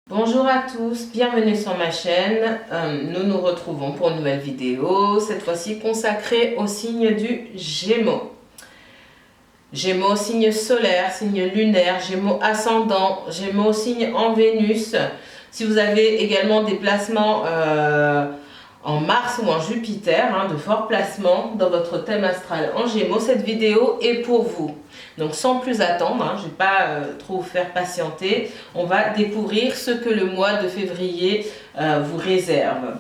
Bonjour à tous, bienvenue sur ma chaîne. Nous nous retrouvons pour une nouvelle vidéo, cette fois-ci consacrée au signe du Gémeaux. Gémeaux, signe solaire, signe lunaire, Gémeaux ascendant, Gémeaux, signe en Vénus. Si vous avez également des placements en Mars ou en Jupiter, de forts placements dans votre thème astral en Gémeaux, cette vidéo est pour vous. Donc sans plus attendre, je ne vais pas trop vous faire patienter, on va découvrir ce que le mois de février vous réserve.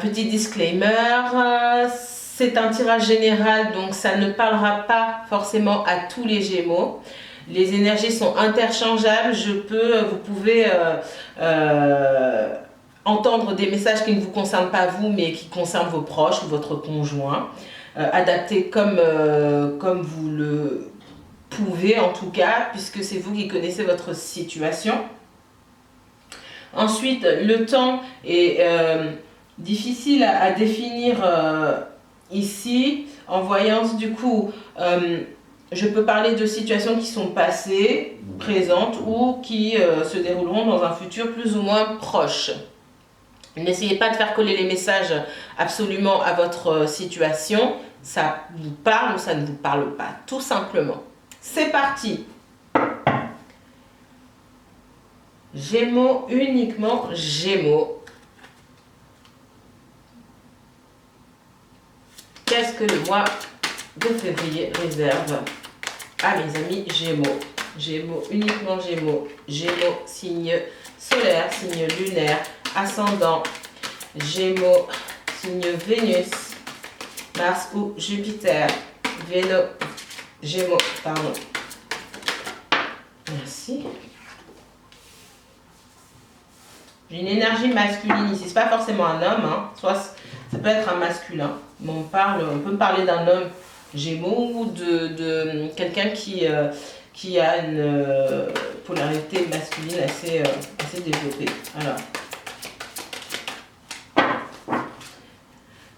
Petit disclaimer, c'est un tirage général, donc ça ne parlera pas forcément à tous les Gémeaux. Les énergies sont interchangeables, vous pouvez entendre des messages qui ne vous concernent pas vous, mais qui concernent vos proches ou votre conjoint. Adapté comme vous le pouvez en tout cas, puisque c'est vous qui connaissez votre situation. Ensuite, le temps est difficile à définir ici. En voyance, du coup, je peux parler de situations qui sont passées, présentes ou qui se dérouleront dans un futur plus ou moins proche. N'essayez pas de faire coller les messages absolument à votre situation. Ça vous parle ou ça ne vous parle pas, tout simplement. C'est parti. Gémeaux, uniquement Gémeaux. Qu'est-ce que le mois de février réserve à mes amis Gémeaux? Gémeaux, uniquement Gémeaux. Gémeaux, signe solaire, signe lunaire, ascendant. Gémeaux, signe Vénus, Mars ou Jupiter. Gémeaux, pardon. Merci. J'ai une énergie masculine ici. C'est pas forcément un homme, soit ça peut être un masculin. Mais on peut me parler d'un homme Gémeaux ou de quelqu'un qui a une polarité masculine assez développée. Alors.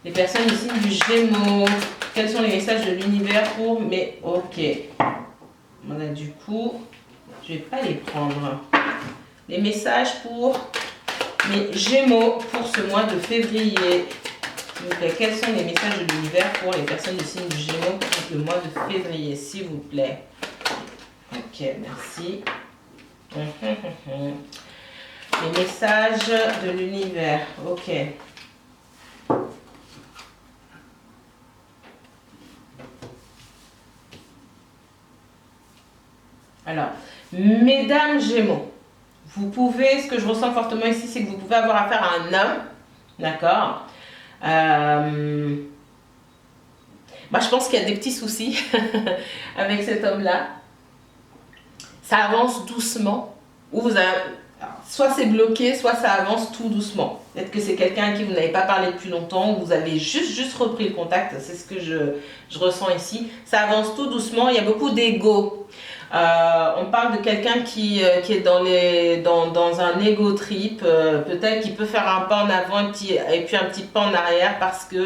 Les personnes ici du Gémeaux, quels sont les messages de l'univers pour mes... Ok. Voilà, du coup, je vais pas les prendre. Les messages pour mes Gémeaux pour ce mois de février. S'il vous plaît, quels sont les messages de l'univers pour les personnes du signe du Gémeaux pour le mois de février, s'il vous plaît. Ok, merci. Les messages de l'univers, ok. Alors, mesdames Gémeaux, vous pouvez, ce que je ressens fortement ici, c'est que vous pouvez avoir affaire à un homme, d'accord. Moi, je pense qu'il y a des petits soucis avec cet homme-là. Ça avance doucement, ou vous avez, soit c'est bloqué, soit ça avance tout doucement. Peut-être que c'est quelqu'un à qui vous n'avez pas parlé depuis longtemps, ou vous avez juste repris le contact, c'est ce que je ressens ici. Ça avance tout doucement, il y a beaucoup d'ego. On parle de quelqu'un qui est dans un ego trip, peut-être qu'il peut faire un pas en avant et puis un petit pas en arrière parce que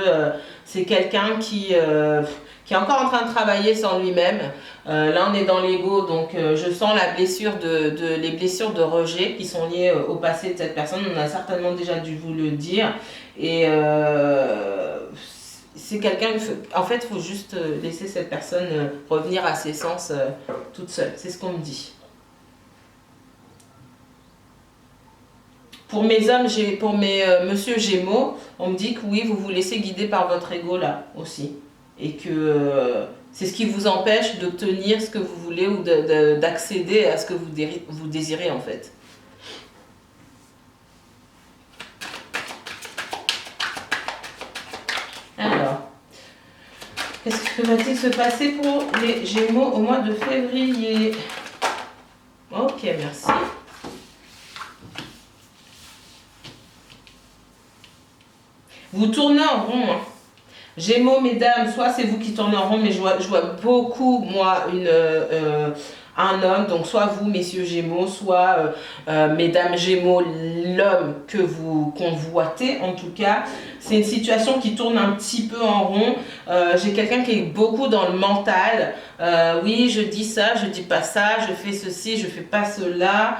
c'est quelqu'un qui est encore en train de travailler sur lui-même. Là on est dans l'ego, donc je sens la blessure les blessures de rejet qui sont liées au passé de cette personne. On a certainement déjà dû vous le dire, et c'est quelqu'un, en fait, il faut juste laisser cette personne revenir à ses sens toute seule. C'est ce qu'on me dit. Pour mes hommes, pour mes monsieur Gémeaux, on me dit que oui, vous vous laissez guider par votre ego là aussi. Et que c'est ce qui vous empêche d'obtenir ce que vous voulez ou d'accéder à ce que vous désirez en fait. Alors, qu'est-ce que va-t-il se passer pour les Gémeaux au mois de février? Ok, merci. Vous tournez en rond. Gémeaux, mesdames, soit c'est vous qui tournez en rond, mais je vois beaucoup, moi, un homme, donc soit vous, messieurs Gémeaux, soit mesdames Gémeaux, l'homme que vous convoitez, en tout cas. C'est une situation qui tourne un petit peu en rond. J'ai quelqu'un qui est beaucoup dans le mental. Oui, je dis ça, je dis pas ça, je fais ceci, je fais pas cela.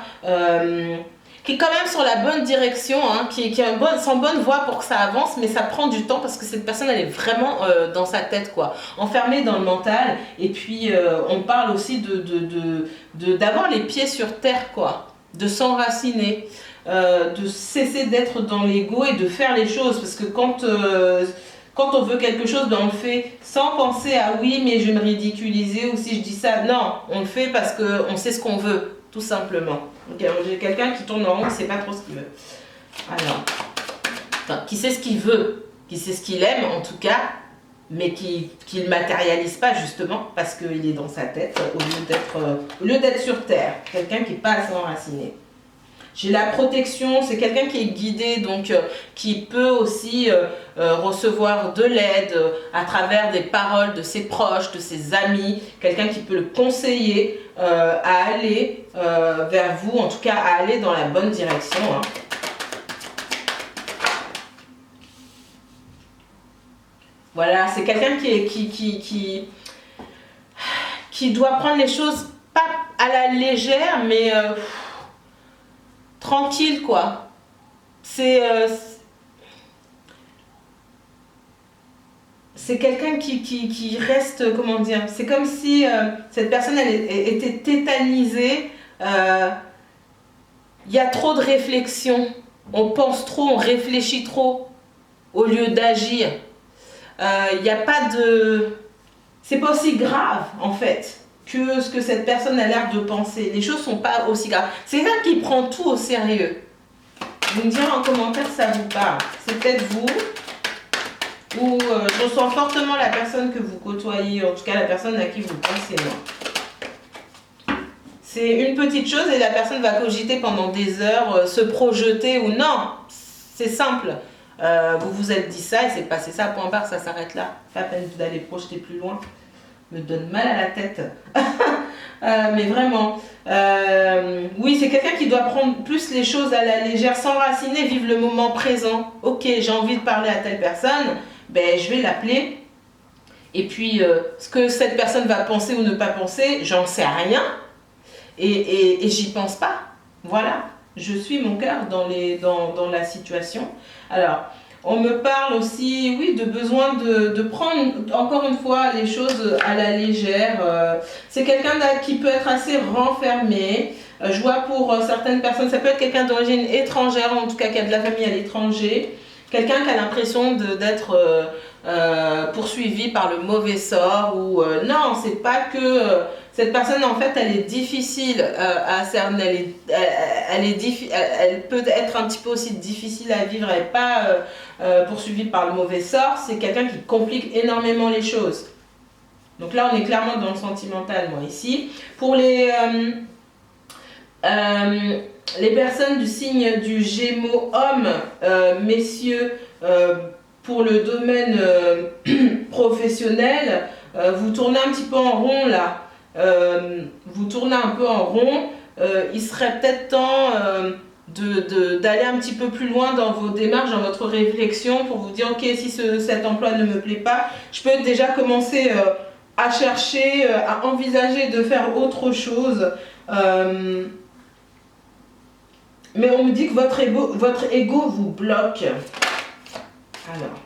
qui est quand même sur la bonne direction, hein, qui est sans bonne voie pour que ça avance, mais ça prend du temps parce que cette personne, elle est vraiment dans sa tête, quoi, enfermée dans le mental. Et puis, on parle aussi d'avoir les pieds sur terre, quoi, de s'enraciner, de cesser d'être dans l'ego et de faire les choses. Parce que quand on veut quelque chose, ben on le fait sans penser à oui, mais je vais me ridiculiser ou si je dis ça. Non, on le fait parce qu'on sait ce qu'on veut, tout simplement. Okay, j'ai quelqu'un qui tourne en rond, qui ne sait pas trop ce qu'il veut. Alors, enfin, qui sait ce qu'il veut, qui sait ce qu'il aime en tout cas, mais qui ne le matérialise pas justement parce qu'il est dans sa tête au lieu d'être sur terre. Quelqu'un qui n'est pas assez enraciné. J'ai la protection, c'est quelqu'un qui est guidé, donc qui peut aussi recevoir de l'aide à travers des paroles de ses proches, de ses amis, quelqu'un qui peut le conseiller à aller vers vous, en tout cas à aller dans la bonne direction. Hein. Voilà, c'est quelqu'un qui doit prendre les choses pas à la légère, mais tranquille, quoi. C'est quelqu'un qui reste, comment dire, c'est comme si cette personne elle était tétanisée. Il y a trop de réflexion, on pense trop, on réfléchit trop au lieu d'agir. Il n'y a pas de... C'est pas aussi grave en fait que ce que cette personne a l'air de penser. Les choses sont pas aussi graves. C'est quelqu'un qui prend tout au sérieux. Vous me direz en commentaire si ça vous parle. C'est peut-être vous ou je ressens fortement la personne que vous côtoyez, en tout cas la personne à qui vous pensez moi. C'est une petite chose et la personne va cogiter pendant des heures, se projeter ou non. C'est simple. Vous vous êtes dit ça et c'est passé ça, point barre, ça s'arrête là. Pas la peine d'aller projeter plus loin. Me donne mal à la tête. Mais vraiment. Oui, c'est quelqu'un qui doit prendre plus les choses à la légère, s'enraciner, vivre le moment présent. Ok, j'ai envie de parler à telle personne, ben je vais l'appeler. Et puis, ce que cette personne va penser ou ne pas penser, j'en sais rien. Et j'y pense pas. Voilà. Je suis mon cœur dans la situation. Alors, on me parle aussi, oui, de besoin de prendre, encore une fois, les choses à la légère. C'est quelqu'un qui peut être assez renfermé. Je vois pour certaines personnes, ça peut être quelqu'un d'origine étrangère, en tout cas qui a de la famille à l'étranger. Quelqu'un qui a l'impression d'être poursuivi par le mauvais sort. Ou non, c'est pas que... cette personne, en fait, elle est difficile à cerner, elle peut être un petit peu aussi difficile à vivre, elle n'est pas poursuivie par le mauvais sort, c'est quelqu'un qui complique énormément les choses. Donc là, on est clairement dans le sentimental, moi, ici. Pour les personnes du signe du Gémeaux homme, messieurs, pour le domaine professionnel, vous tournez un petit peu en rond, là. Vous tournez un peu en rond, il serait peut-être temps d'aller un petit peu plus loin dans vos démarches, dans votre réflexion pour vous dire ok, si cet emploi ne me plaît pas, je peux déjà commencer à chercher, à envisager de faire autre chose. Mais on me dit que votre ego vous bloque. Alors.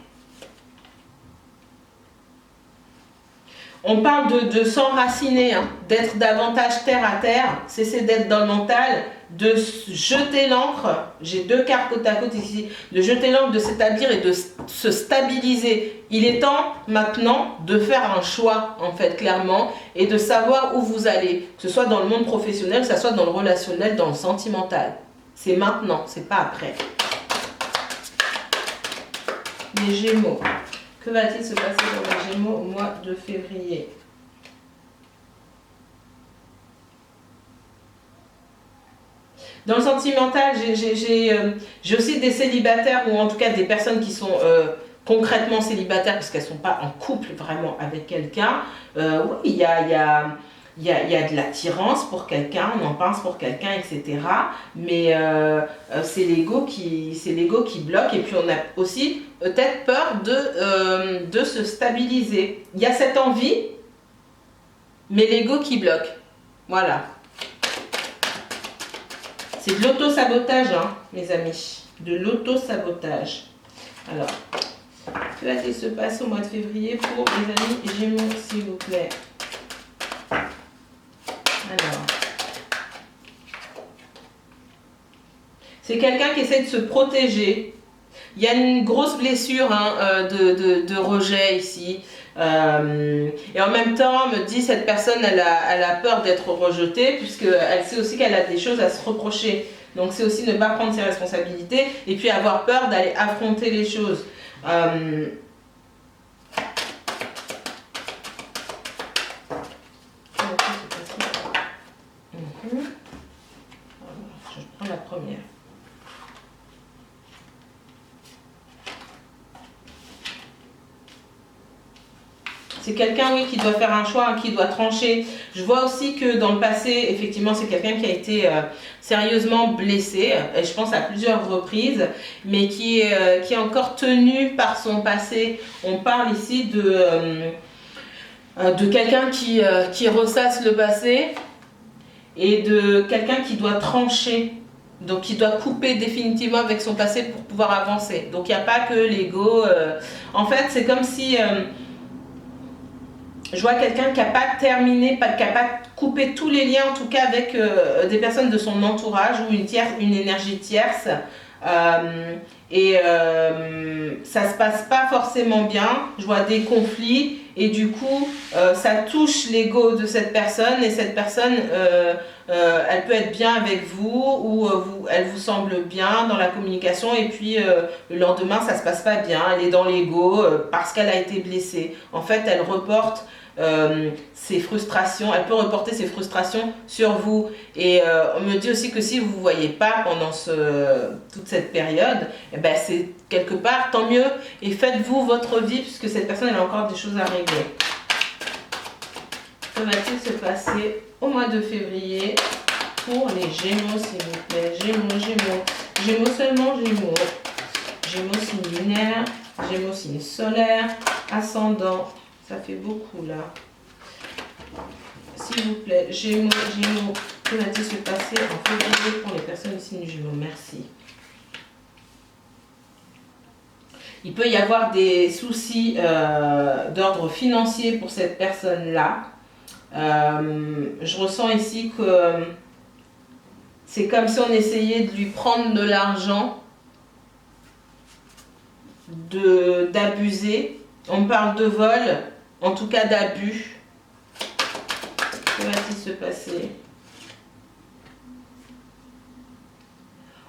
On parle de s'enraciner, hein, d'être davantage terre à terre, cesser d'être dans le mental, de jeter l'encre. J'ai deux cartes côte à côte ici. De jeter l'encre, de s'établir et de se stabiliser. Il est temps maintenant de faire un choix, en fait, clairement, et de savoir où vous allez. Que ce soit dans le monde professionnel, que ce soit dans le relationnel, dans le sentimental. C'est maintenant, c'est pas après. Les Gémeaux. Que va-t-il se passer dans les Gémeaux au mois de février? Dans le sentimental, j'ai aussi des célibataires ou en tout cas des personnes qui sont concrètement célibataires parce qu'elles ne sont pas en couple vraiment avec quelqu'un. Oui, il y a de l'attirance pour quelqu'un, on en pense pour quelqu'un, etc. Mais c'est l'ego qui bloque et puis on a aussi peut-être peur de se stabiliser. Il y a cette envie, mais l'ego qui bloque. Voilà. C'est de l'auto-sabotage, hein, mes amis. De l'auto-sabotage. Alors, que va-t-il se passer au mois de février pour les amis Gémeaux, s'il vous plaît? Alors, c'est quelqu'un qui essaie de se protéger. Il y a une grosse blessure hein, de rejet ici. Et en même temps, me dit cette personne, elle a peur d'être rejetée puisqu'elle sait aussi qu'elle a des choses à se reprocher. Donc c'est aussi ne pas prendre ses responsabilités et puis avoir peur d'aller affronter les choses. Je prends la première. C'est quelqu'un, oui, qui doit faire un choix, qui doit trancher. Je vois aussi que dans le passé, effectivement, c'est quelqu'un qui a été sérieusement blessé, et je pense à plusieurs reprises, mais qui est encore tenu par son passé. On parle ici de quelqu'un qui ressasse le passé et de quelqu'un qui doit trancher. Donc, qui doit couper définitivement avec son passé pour pouvoir avancer. Donc, il n'y a pas que l'ego. En fait, c'est comme si... je vois quelqu'un qui n'a pas terminé, qui n'a pas coupé tous les liens, en tout cas avec des personnes de son entourage ou une énergie tierce. Ça se passe pas forcément bien. Je vois des conflits et du coup, ça touche l'ego de cette personne et cette personne, elle peut être bien avec vous ou elle vous semble bien dans la communication et puis le lendemain, ça se passe pas bien. Elle est dans l'ego parce qu'elle a été blessée. En fait, elle reporte ses frustrations, elle peut reporter ses frustrations sur vous et on me dit aussi que si vous ne voyez pas pendant toute cette période, eh ben c'est quelque part tant mieux et faites-vous votre vie puisque cette personne elle a encore des choses à régler. Que va-t-il se passer au mois de février pour les Gémeaux s'il vous plaît? Gémeaux seulement Gémeaux. Gémeaux signe lunaire, Gémeaux signe solaire, ascendant. Ça fait beaucoup là. S'il vous plaît, Gémeaux, que va-t-il se passer en février pour les personnes du signe Gémeaux? Merci. Il peut y avoir des soucis d'ordre financier pour cette personne-là. Je ressens ici que c'est comme si on essayait de lui prendre de l'argent, d'abuser. On parle de vol, en tout cas d'abus. Que va-t-il se passer?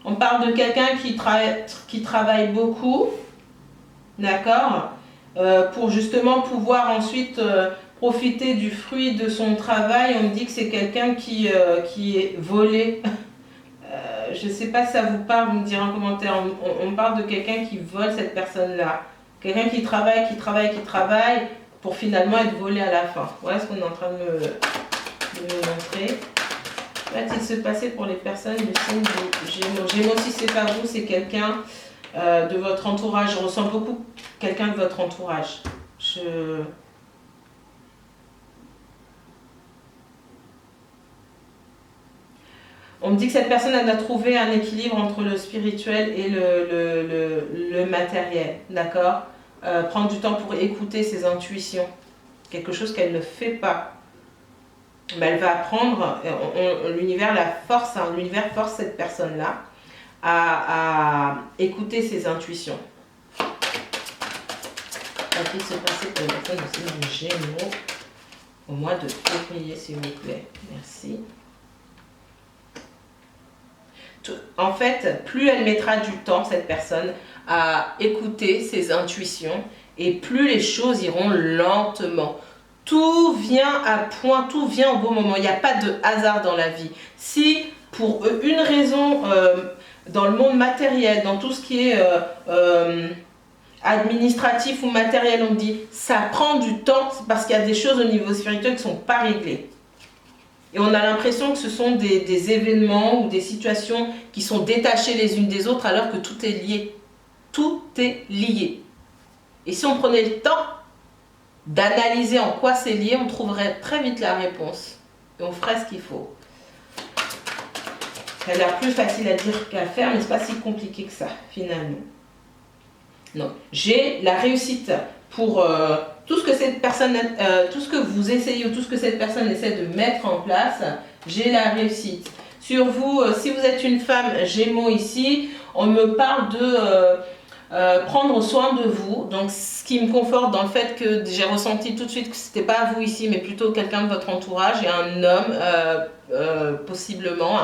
On parle de quelqu'un qui travaille beaucoup, d'accord, pour justement pouvoir ensuite profiter du fruit de son travail. On me dit que c'est quelqu'un qui est volé. Je ne sais pas si ça vous parle, vous me direz en commentaire. On parle de quelqu'un qui vole cette personne-là. Quelqu'un qui travaille pour finalement être volé à la fin. Voilà ce qu'on est en train de me montrer. Va-t-il se passer pour les personnes du signe de Gémeaux? Gémeaux, si c'est pas vous, c'est quelqu'un de votre entourage. Je ressens beaucoup quelqu'un de votre entourage. On me dit que cette personne elle a trouvé un équilibre entre le spirituel et le matériel, d'accord? Prendre du temps pour écouter ses intuitions, quelque chose qu'elle ne fait pas. Mais elle va apprendre, l'univers la force, hein, l'univers force cette personne-là à écouter ses intuitions. Va-t-il se passer pour les personnes de Gémeaux au mois de février, s'il vous plaît? Merci. En fait, plus elle mettra du temps, cette personne, à écouter ses intuitions, et plus les choses iront lentement. Tout vient à point, tout vient au bon moment. Il n'y a pas de hasard dans la vie. Si, pour une raison, dans le monde matériel, dans tout ce qui est administratif ou matériel, on dit ça prend du temps, c'est parce qu'il y a des choses au niveau spirituel qui ne sont pas réglées. Et on a l'impression que ce sont des événements ou des situations qui sont détachées les unes des autres alors que tout est lié. Tout est lié. Et si on prenait le temps d'analyser en quoi c'est lié, on trouverait très vite la réponse. Et on ferait ce qu'il faut. Ça a l'air plus facile à dire qu'à faire, mais c'est pas si compliqué que ça, finalement. Non, j'ai la réussite pour tout ce que cette personne, tout ce que vous essayez ou tout ce que cette personne essaie de mettre en place, j'ai la réussite. Sur vous, si vous êtes une femme Gémeaux ici, on me parle de prendre soin de vous. Donc, ce qui me conforte dans le fait que j'ai ressenti tout de suite que c'était pas vous ici, mais plutôt quelqu'un de votre entourage et un homme, possiblement.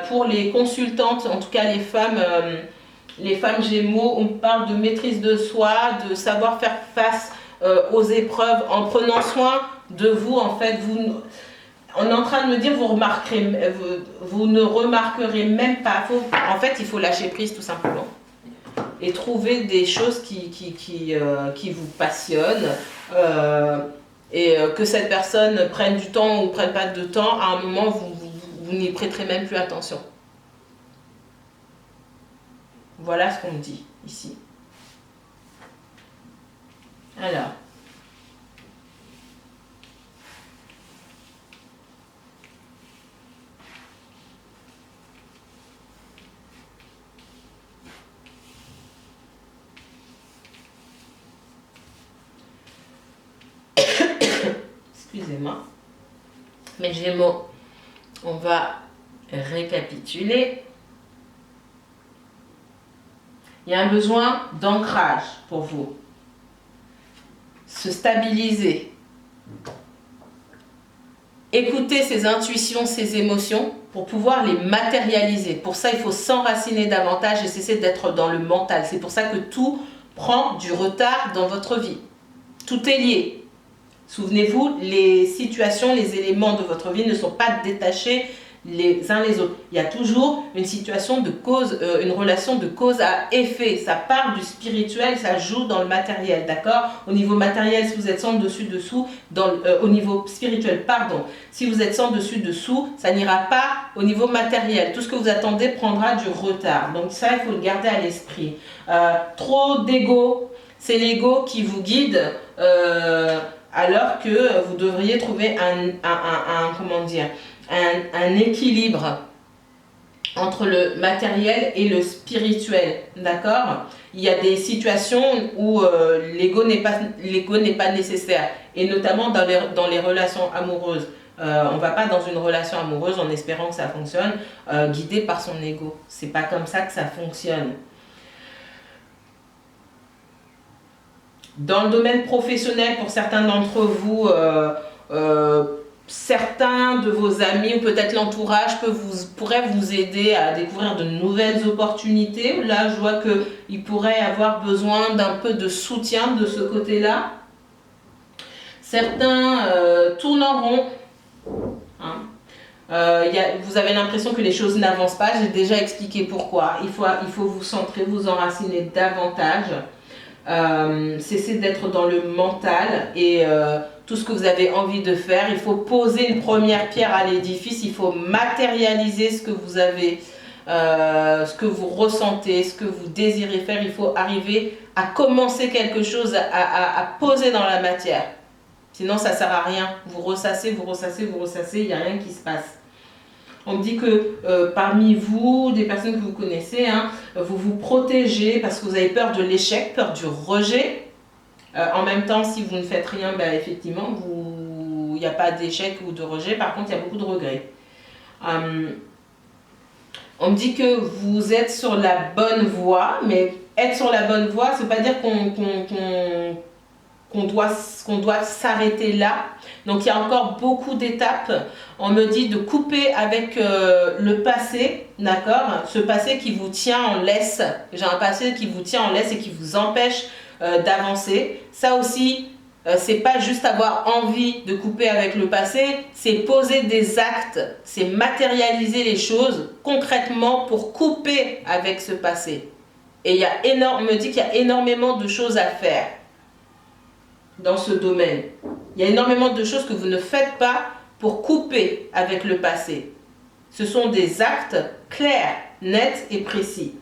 Pour les consultantes, en tout cas les femmes Gémeaux, on parle de maîtrise de soi, de savoir faire face aux épreuves en prenant soin de vous. En fait, on est en train de me dire, vous ne remarquerez même pas. En fait, il faut lâcher prise tout simplement et trouver des choses qui vous passionnent. Et que cette personne prenne du temps ou prenne pas de temps, à un moment, vous n'y prêterez même plus attention. Voilà ce qu'on me dit ici. Alors. Excusez-moi. Mes Gémeaux, on va récapituler. Il y a un besoin d'ancrage pour vous. Se stabiliser. Écouter ses intuitions, ses émotions pour pouvoir les matérialiser. Pour ça, il faut s'enraciner davantage et cesser d'être dans le mental. C'est pour ça que tout prend du retard dans votre vie. Tout est lié. Souvenez-vous, les situations, les éléments de votre vie ne sont pas détachés les uns les autres. Il y a toujours une situation de cause, une relation de cause à effet. Ça part du spirituel, ça joue dans le matériel, d'accord? Au niveau matériel, si vous êtes sans dessus-dessous, au niveau spirituel, pardon, si vous êtes sans dessus-dessous, ça n'ira pas au niveau matériel. Tout ce que vous attendez prendra du retard. Donc ça, il faut le garder à l'esprit. Trop d'ego, c'est l'ego qui vous guide, alors que vous devriez trouver un équilibre entre le matériel et le spirituel, d'accord? Il y a des situations où l'ego n'est pas nécessaire, et notamment dans les relations amoureuses. On ne va pas dans une relation amoureuse en espérant que ça fonctionne, guidé par son ego. C'est pas comme ça que ça fonctionne. Dans le domaine professionnel, pour certains d'entre vous, certains de vos amis ou peut-être l'entourage pourraient vous aider à découvrir de nouvelles opportunités. Là, je vois qu'il pourrait avoir besoin d'un peu de soutien de ce côté-là. Certains tournent en rond. Hein. Vous avez l'impression que les choses n'avancent pas. J'ai déjà expliqué pourquoi. Il faut vous centrer, vous enraciner davantage. Cessez d'être dans le mental et tout ce que vous avez envie de faire, il faut poser une première pierre à l'édifice, il faut matérialiser ce que vous avez, ce que vous ressentez, ce que vous désirez faire. Il faut arriver à commencer quelque chose, à poser dans la matière. Sinon ça ne sert à rien, vous ressassez, il n'y a rien qui se passe. On me dit que parmi vous, des personnes que vous connaissez, hein, vous vous protégez parce que vous avez peur de l'échec, peur du rejet. En même temps, si vous ne faites rien, ben, effectivement, il n'y a pas d'échec ou de rejet. Par contre, il y a beaucoup de regrets. On me dit que vous êtes sur la bonne voie, mais être sur la bonne voie, ça ne veut pas dire qu'on doit s'arrêter là. Donc il y a encore beaucoup d'étapes. On me dit de couper avec le passé, d'accord? Ce passé qui vous tient en laisse. J'ai un passé qui vous tient en laisse et qui vous empêche d'avancer. Ça aussi, c'est pas juste avoir envie de couper avec le passé, c'est poser des actes, c'est matérialiser les choses concrètement pour couper avec ce passé. Et on me dit qu'il y a énormément de choses à faire dans ce domaine. Il y a énormément de choses que vous ne faites pas pour couper avec le passé. Ce sont des actes clairs, nets et précis.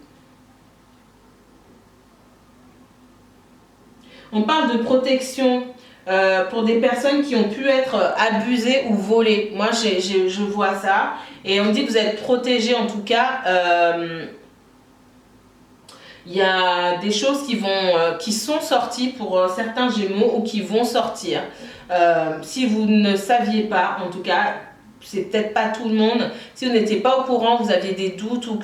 On parle de protection pour des personnes qui ont pu être abusées ou volées. Moi, je vois ça. Et on me dit que vous êtes protégés en tout cas. Il y a des choses qui sont sorties pour certains Gémeaux ou qui vont sortir. Si vous ne saviez pas, en tout cas, c'est peut-être pas tout le monde. Si vous n'étiez pas au courant, vous aviez des doutes ou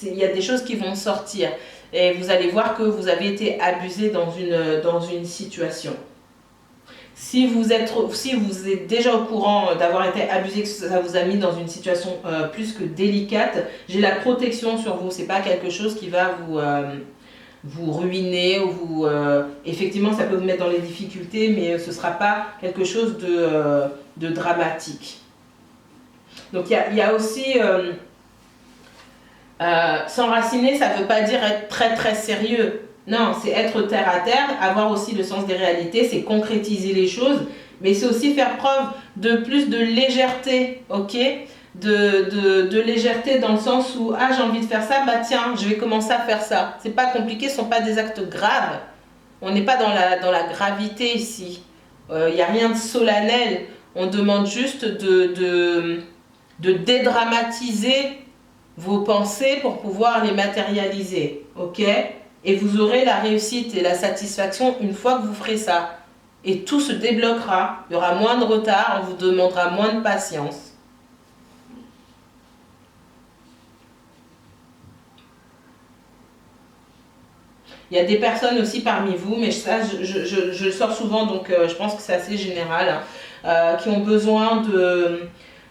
il y a des choses qui vont sortir. Et vous allez voir que vous avez été abusé dans une situation. Si vous êtes déjà au courant d'avoir été abusé, que ça vous a mis dans une situation plus que délicate, j'ai la protection sur vous. C'est pas quelque chose qui va vous ruiner ou effectivement ça peut vous mettre dans les difficultés, mais ce sera pas quelque chose de dramatique. Donc il y a aussi s'enraciner, ça veut pas dire être très très sérieux. Non, c'est être terre à terre, avoir aussi le sens des réalités, c'est concrétiser les choses, mais c'est aussi faire preuve de plus de légèreté, ok? De légèreté dans le sens où, ah, j'ai envie de faire ça, bah tiens, je vais commencer à faire ça. C'est pas compliqué, ce ne sont pas des actes graves. On n'est pas dans la gravité ici. Il n'y a rien de solennel. On demande juste de dédramatiser vos pensées pour pouvoir les matérialiser, ok? Et vous aurez la réussite et la satisfaction une fois que vous ferez ça. Et tout se débloquera. Il y aura moins de retard, on vous demandera moins de patience. Il y a des personnes aussi parmi vous, mais ça je le sors souvent, donc je pense que c'est assez général, qui ont besoin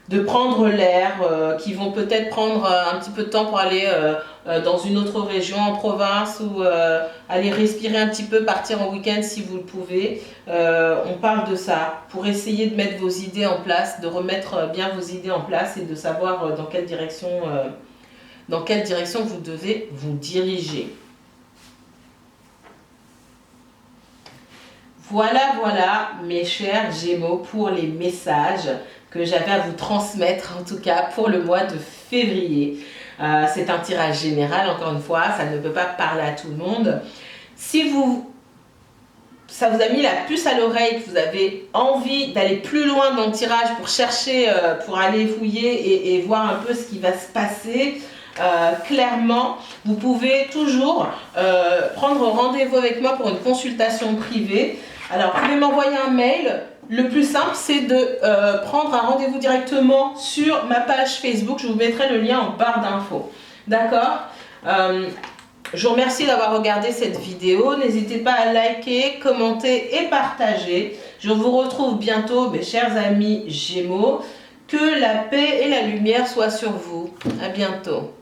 de prendre l'air, qui vont peut-être prendre un petit peu de temps pour aller dans une autre région, en province, ou aller respirer un petit peu, partir en week-end si vous le pouvez. On parle de ça, pour essayer de mettre vos idées en place, de remettre bien vos idées en place et de savoir dans quelle direction vous devez vous diriger. Voilà, mes chers Gémeaux, pour les messages que j'avais à vous transmettre, en tout cas pour le mois de février. C'est un tirage général, encore une fois, ça ne peut pas parler à tout le monde. Si ça vous a mis la puce à l'oreille, que vous avez envie d'aller plus loin dans le tirage pour chercher, pour aller fouiller et voir un peu ce qui va se passer, clairement, vous pouvez toujours prendre rendez-vous avec moi pour une consultation privée. Alors, vous pouvez m'envoyer un mail. Le plus simple, c'est de prendre un rendez-vous directement sur ma page Facebook. Je vous mettrai le lien en barre d'infos. D'accord ? Je vous remercie d'avoir regardé cette vidéo. N'hésitez pas à liker, commenter et partager. Je vous retrouve bientôt, mes chers amis Gémeaux. Que la paix et la lumière soient sur vous. À bientôt.